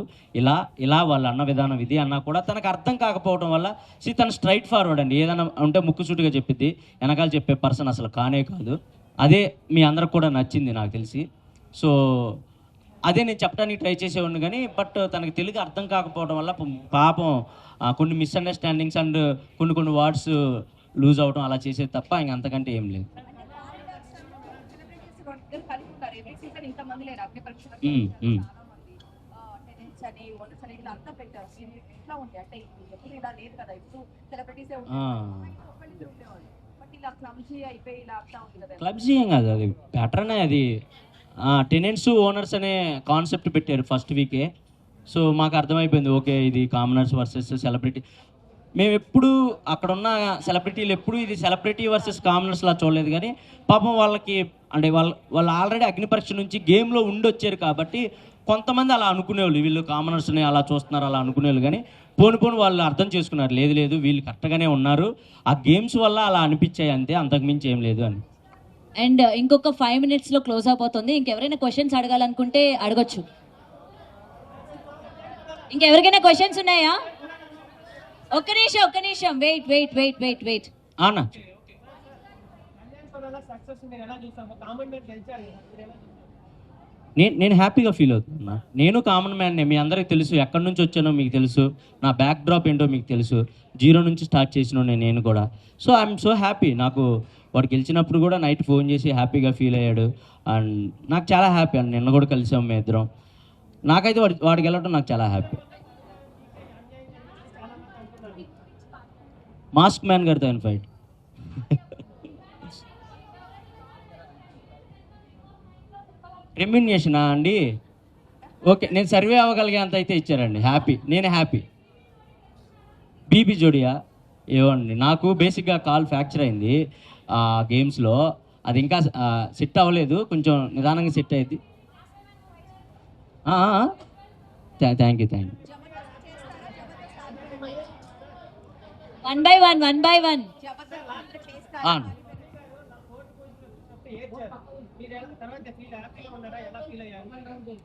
ఇలా వాళ్ళ అన్న విధానం ఇది అన్నా కూడా తనకు అర్థం కాకపోవడం వల్ల తను స్ట్రైట్ ఫార్వర్డ్ అండి. ఏదైనా ఉంటే ముక్కుసూటిగా చెప్పిద్ది, వెనకాల చెప్పే పర్సన్ అసలు కానే కాదు. అదే మీ అందరికి కూడా నచ్చింది నాకు తెలిసి. సో అదే నేను చెప్పడానికి ట్రై చేసేవాడిని కానీ, బట్ తనకి తెలుగు అర్థం కాకపోవడం వల్ల పాపం కొన్ని మిస్అండర్స్టాండింగ్స్ అండ్ కొన్ని వర్డ్స్ లూజ్ అవడం అలా చేసేది తప్ప ఇంక అంతకంటే ఏం లేదు. క్లబ్స్ ఏం కాదు, అది ప్యాటర్నే. అది టెనెంట్స్ ఓనర్స్ అనే కాన్సెప్ట్ పెట్టారు ఫస్ట్ వీకే. సో మాకు అర్థమైపోయింది, ఓకే ఇది కామనర్స్ వర్సెస్ సెలబ్రిటీ. మేము ఎప్పుడు అక్కడున్న సెలబ్రిటీలు ఎప్పుడు ఇది సెలబ్రిటీ వర్సెస్ కామనర్స్లా చూడలేదు. కానీ పాపం వాళ్ళకి అంటే వాళ్ళు ఆల్రెడీ అగ్ని పరీక్ష నుంచి గేమ్లో ఉండొచ్చారు కాబట్టి కొంతమంది అలా అనుకునేవాళ్ళు, వీళ్ళు కామనర్స్ని అలా చూస్తున్నారు అలా అనుకునేవాళ్ళు. కానీ పోను వాళ్ళు అర్థం చేసుకున్నారు, లేదు వీళ్ళు కరెక్ట్గానే ఉన్నారు, ఆ గేమ్స్ వల్ల అలా అనిపించాయి అంతే, అంతకుమించి ఏం లేదు అని. అండ్ ఇంకొక 5 minutes క్లోజ్ అయిపోతుంది. ఇంకెవరైనా క్వశ్చన్స్ అడగాలనుకుంటే అడగొచ్చు. ఇంకెవరికైనా క్వశ్చన్స్ ఉన్నాయా? ఒక్క నిమిషం వెయిట్. అన్నా నేను హ్యాపీగా ఫీల్ అవుతున్నా. నేను కామన్ మ్యాన్నే, మీ అందరికీ తెలుసు ఎక్కడి నుంచి వచ్చానో మీకు తెలుసు, నా బ్యాక్ డ్రాప్ ఏంటో మీకు తెలుసు, జీరో నుంచి స్టార్ట్ చేసిన నేను కూడా. So I'm so happy. నాకు వాడు గెలిచినప్పుడు కూడా నైట్ ఫోన్ చేసి హ్యాపీగా ఫీల్ అయ్యాడు. అండ్ నాకు చాలా హ్యాపీ అండి. నిన్న కూడా కలిసాం మేము ఇద్దరం. నాకైతే వాడికి వెళ్ళటం నాకు చాలా హ్యాపీ. మాస్క్ మ్యాన్ గారితో ఆయన ఫైట్. రెమ్యునేషనా అండి? ఓకే, నేను సర్వే అవ్వగలిగే అంత అయితే ఇచ్చారండి. హ్యాపీ, నేను హ్యాపీ. బీబీ జోడియా ఏమండి, నాకు బేసిక్గా కాల్ ఫ్రాక్చర్ అయింది గేమ్స్లో. అది ఇంకా సెట్ అవ్వలేదు, కొంచెం నిదానంగా సెట్ అయింది. Thank you. 1 by 1.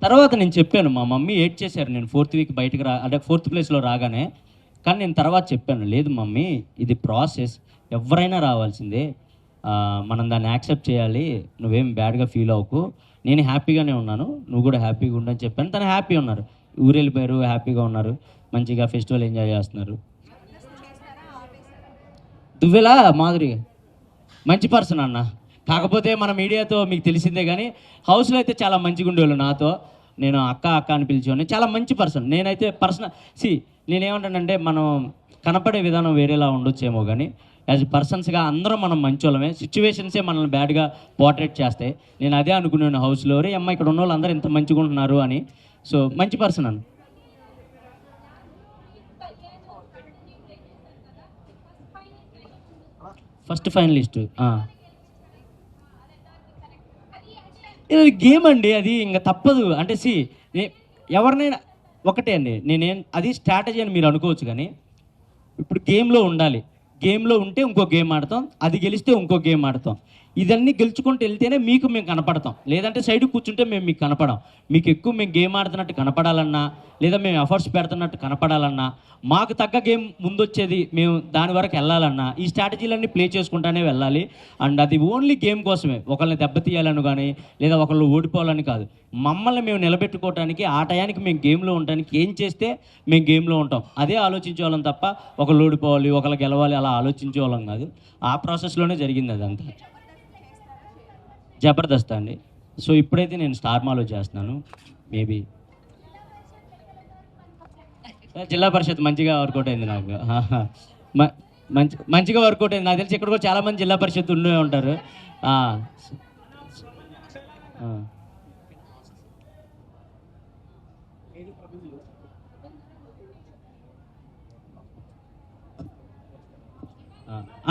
తర్వాత నేను చెప్పాను, మా మమ్మీ ఏడ్ చేశారు నేను 4th వీక్ బయటకు అంటే 4th ప్లేస్లో రాగానే. కానీ నేను తర్వాత చెప్పాను, లేదు మమ్మీ ఇది ప్రాసెస్, ఎవరైనా రావాల్సిందే, మనం దాన్ని యాక్సెప్ట్ చేయాలి, నువ్వేం బ్యాడ్గా ఫీల్ అవ్వకు, నేను హ్యాపీగానే ఉన్నాను, నువ్వు కూడా హ్యాపీగా ఉండని చెప్పాను. తను హ్యాపీ ఉన్నారు, ఊరు వెళ్ళిపోయారు, హ్యాపీగా ఉన్నారు, మంచిగా ఫెస్టివల్ ఎంజాయ్ చేస్తున్నారు. దువ్వెలా మాధురి మంచి పర్సన్ అన్న, కాకపోతే మన మీడియాతో మీకు తెలిసిందే కానీ హౌస్లో అయితే చాలా మంచిగా ఉండేవాళ్ళు నాతో. నేను అక్క అని పిలిచేవాడిని. చాలా మంచి పర్సన్. నేనైతే నేనేమంటానంటే మనం కనపడే విధానం వేరేలా ఉండొచ్చేమో కానీ యాజ్ పర్సన్స్గా అందరం మనం మంచోళ్ళమే. సిచ్యువేషన్సే మనల్ని బ్యాడ్గా పోర్ట్రేట్ చేస్తాయి. నేను అదే అనుకున్నాను హౌస్లో, రే అమ్మ ఇక్కడ ఉన్న వాళ్ళు అందరూ ఎంత మంచిగా ఉంటున్నారు అని. సో మంచి పర్సన్ అన్న. ఫస్ట్ ఫైనలిస్ట్ ఇది గేమ్ అండి, అది ఇంకా తప్పదు. అంటే ఎవరినైనా ఒకటే అండి, అది స్ట్రాటజీ అని మీరు అనుకోవచ్చు కానీ ఇప్పుడు గేమ్లో ఉండాలి. గేమ్లో ఉంటే ఇంకో గేమ్ ఆడతాం, అది గెలిస్తే ఇంకో గేమ్ ఆడతాం. ఇదన్నీ గెలుచుకుంటూ వెళ్తేనే మేము కనపడతాం. లేదంటే సైడ్ కూర్చుంటే మేము మీకు కనపడాం. మీకు ఎక్కువ మేము గేమ్ ఆడుతున్నట్టు కనపడాలన్నా, లేదా మేము ఎఫర్ట్స్ పెడుతున్నట్టు కనపడాలన్నా, మాకు తగ్గ గేమ్ ముందొచ్చేది మేము దాని వరకు వెళ్ళాలన్నా ఈ స్ట్రాటజీలన్నీ ప్లే చేసుకుంటానే వెళ్ళాలి. అండ్ అది ఓన్లీ గేమ్ కోసమే, ఒకళ్ళని దెబ్బతీయాలని కానీ లేదా ఒకళ్ళు ఓడిపోవాలని కాదు. మమ్మల్ని మేము నిలబెట్టుకోవడానికి, ఆ టయానికి మేము గేమ్లో ఉండడానికి ఏం చేస్తే మేము గేమ్లో ఉంటాం అదే ఆలోచించేవాళ్ళం తప్ప ఒకళ్ళు ఓడిపోవాలి ఒకళ్ళు గెలవాలి అలా ఆలోచించేవాళ్ళం కాదు. ఆ ప్రాసెస్లోనే జరిగింది అదంతా. జబర్దస్త్ అండి. సో ఇప్పుడైతే నేను స్టార్ మాలో చేస్తున్నాను. మేబీ జిల్లా పరిషత్ మంచిగా వర్కౌట్ అయింది నాకు. మంచిగా వర్కౌట్ అయింది. నాకు తెలిసి ఇక్కడ కూడా చాలామంది జిల్లా పరిషత్ ఉండే ఉంటారు.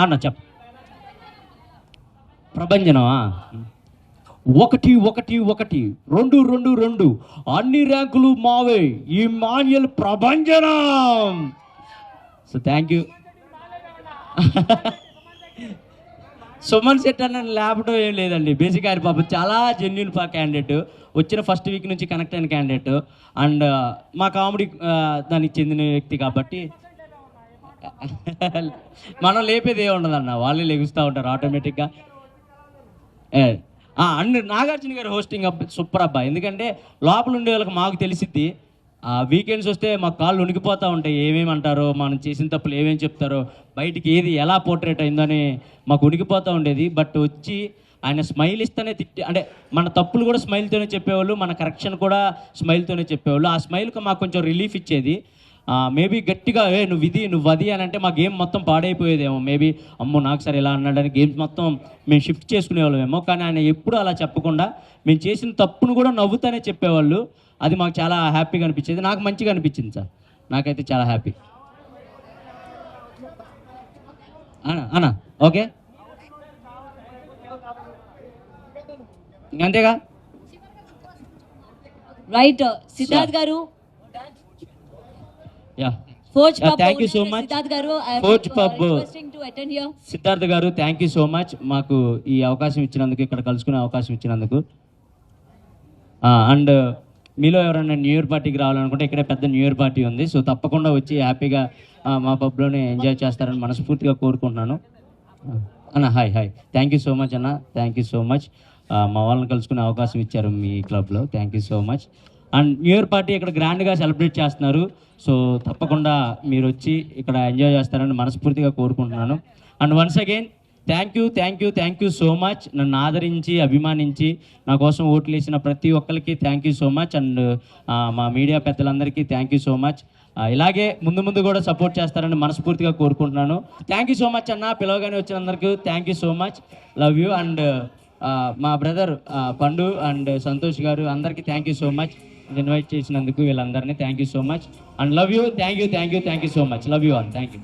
అన్న చెప్ప ప్రభంజనమా 1-1-1 అన్ని ర్యాంకులు మావే ఈ మాన్యుల్ ప్రభంజనం. So thank you. Suman Shetty అన్న లేపడం ఏం లేదండి. బేసిక్ ఆయన పాపం చాలా జెన్యున్ క్యాండిడేట్, వచ్చిన ఫస్ట్ వీక్ నుంచి కనెక్ట్ అయిన క్యాండిడేట్. అండ్ మా కామెడీ దానికి చెందిన వ్యక్తి కాబట్టి మనం లేపేది ఏ ఉండదన్న, వాళ్ళే లెగుస్తూ ఉంటారు ఆటోమేటిక్గా. అండ్ నాగార్జున గారు హోస్టింగ్ సూపర్ అబ్బా. ఎందుకంటే లోపల ఉండే వాళ్ళకి మాకు తెలిసిద్ది, వీకెండ్స్ వస్తే మాకు కాళ్ళు ఉనికిపోతూ ఉంటాయి. ఏమేమి అంటారో, మనం చేసిన తప్పులు ఏమేమి చెప్తారో, బయటికి ఏది ఎలా పోర్ట్రేట్ అయిందని మాకు ఉనికిపోతూ ఉండేది. బట్ వచ్చి ఆయన స్మైల్ ఇస్తేనే అంటే మన తప్పులు కూడా స్మైల్తోనే చెప్పేవాళ్ళు, మన కరెక్షన్ కూడా స్మైల్తోనే చెప్పేవాళ్ళు. ఆ స్మైల్కి మాకు కొంచెం రిలీఫ్ ఇచ్చేది. మేబీ గట్టిగా నువ్వు అది అని అంటే మా గేమ్ మొత్తం పాడైపోయేదేమో. మేబీ అమ్మో నాకు సరే ఇలా అన్నాడని గేమ్స్ మొత్తం మేము షిఫ్ట్ చేసుకునేవాళ్ళమేమో. కానీ ఆయన ఎప్పుడూ అలా చెప్పకుండా మేము చేసిన తప్పును కూడా నవ్వుతానే చెప్పేవాళ్ళు. అది మాకు చాలా హ్యాపీగా అనిపించేది. నాకు మంచిగా అనిపించింది సార్, నాకైతే చాలా హ్యాపీ. అన్నా ఓకే అంతేగా రైట్. సిద్ధార్థ్ గారు, thank you so much. Siddharth గారు థ్యాంక్ యూ సో మచ్ మాకు ఈ అవకాశం ఇచ్చినందుకు, ఇక్కడ కలుసుకునే అవకాశం ఇచ్చినందుకు. అండ్ మీలో ఎవరైనా న్యూ ఇయర్ పార్టీకి రావాలనుకుంటే ఇక్కడే పెద్ద న్యూ ఇయర్ పార్టీ ఉంది. సో తప్పకుండా వచ్చి హ్యాపీగా మా పబ్లోనే ఎంజాయ్ చేస్తారని మనస్ఫూర్తిగా కోరుకుంటున్నాను. అన్న hi thank you so much అన్న, థ్యాంక్ యూ సో మచ్. మా వాళ్ళని కలుసుకునే అవకాశం ఇచ్చారు మీ క్లబ్లో. Thank you so much. And new year party ఇక్కడ గ్రాండ్గా సెలబ్రేట్ చేస్తున్నారు. సో తప్పకుండా మీరు వచ్చి ఇక్కడ ఎంజాయ్ చేస్తారని మనస్ఫూర్తిగా కోరుకుంటున్నాను. And once again thank you so much. నన్ను ఆదరించి అభిమానించి నా కోసం ఓట్లు వేసిన ప్రతి ఒక్కరికి thank you so much. And మా మీడియా పెద్దలందరికీ థ్యాంక్ యూ సో మచ్. ఇలాగే ముందు కూడా సపోర్ట్ చేస్తారని మనస్ఫూర్తిగా కోరుకుంటున్నాను. థ్యాంక్ యూ సో మచ్ అన్న, పిలవగానే వచ్చినందరికీ thank you so much. Love you. And మా బ్రదర్ పండు అండ్ సంతోష్ గారు అందరికీ thank you so much invite చేసినందుకు. వీళ్ళందరినీ thank you so much. And love you. Thank you so much. Love you all. Thank you.